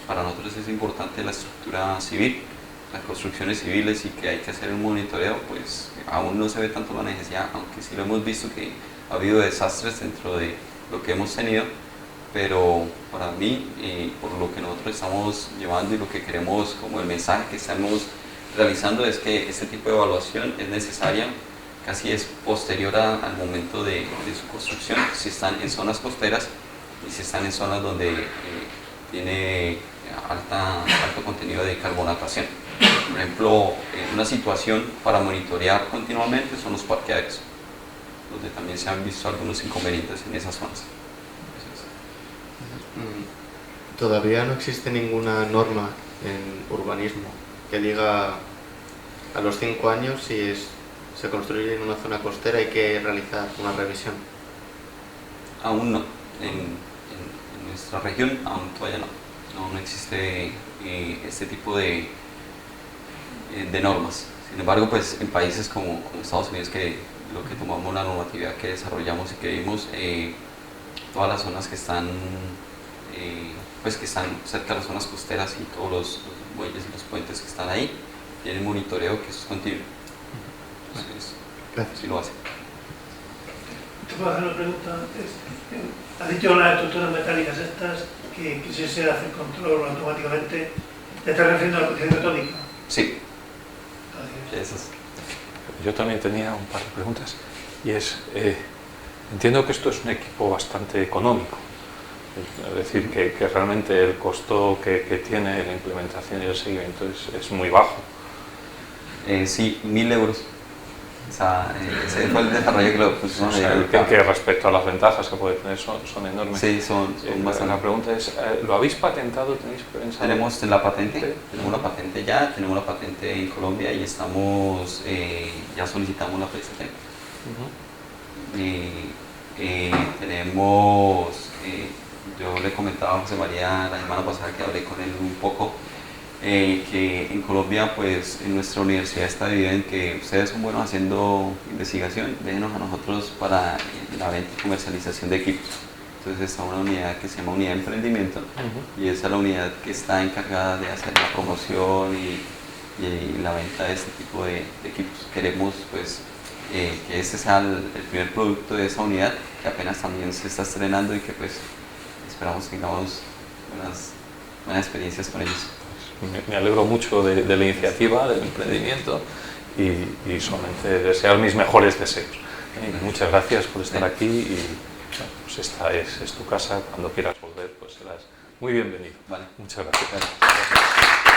para nosotros es importante la estructura civil, las construcciones civiles, y que hay que hacer un monitoreo, pues aún no se ve tanto la necesidad, aunque sí lo hemos visto que ha habido desastres dentro de lo que hemos tenido, pero para mí, por lo que nosotros estamos llevando y lo que queremos, como el mensaje que estamos realizando, es que este tipo de evaluación es necesaria, casi es posterior al momento de su construcción, si están en zonas costeras y si están en zonas donde tiene alto contenido de carbonatación. Por ejemplo, una situación para monitorear continuamente son los parqueaderos, donde también se han visto algunos inconvenientes en esas zonas. Todavía no existe ninguna norma en urbanismo que diga a los 5 años si se construye en una zona costera, hay que realizar una revisión. Aún no. En nuestra región aún todavía no existe este tipo de normas. Sin embargo, pues en países como Estados Unidos, que lo que tomamos la normatividad que desarrollamos y que vimos, todas las zonas que están cerca de las zonas costeras y todos los muelles y los puentes que están ahí tienen monitoreo que es continuo. Entonces, Gracias. sí lo hace. ¿Te puedo hacer una pregunta antes? Has dicho las estructuras metálicas estas, que si se hace el control automáticamente, ¿te estás refiriendo a la posición tónica? Sí, Gracias. esas. Yo también tenía un par de preguntas y entiendo que esto es un equipo bastante económico, es decir, que realmente el costo que tiene la implementación y el seguimiento es muy bajo. Sí, 1.000 euros. O sea, ese fue el desarrollo que lo pusimos. O sea, que respecto a las ventajas que puede tener son enormes. Sí, son bastante. La pregunta es, ¿lo habéis patentado? ¿Tenéis pensado? Tenemos la patente, tenemos la patente ya, tenemos la patente en Colombia y estamos, ya solicitamos la PCT. Tenemos, yo le comentaba a José María la semana pasada que hablé con él un poco, que en Colombia, pues en nuestra universidad está dividida en que ustedes son buenos haciendo investigación, déjenos a nosotros para la venta y comercialización de equipos. Entonces está una unidad que se llama Unidad de Emprendimiento y esa es la unidad que está encargada de hacer la promoción y la venta de este tipo de equipos. Queremos pues que este sea el primer producto de esa unidad, que apenas también se está estrenando y que pues esperamos que tengamos buenas experiencias con ellos. Me alegro mucho de la iniciativa, del emprendimiento y solamente desear mis mejores deseos. Muchas gracias por estar aquí y bueno, pues esta es tu casa. Cuando quieras volver, pues serás muy bienvenido. Vale. Muchas gracias. Gracias.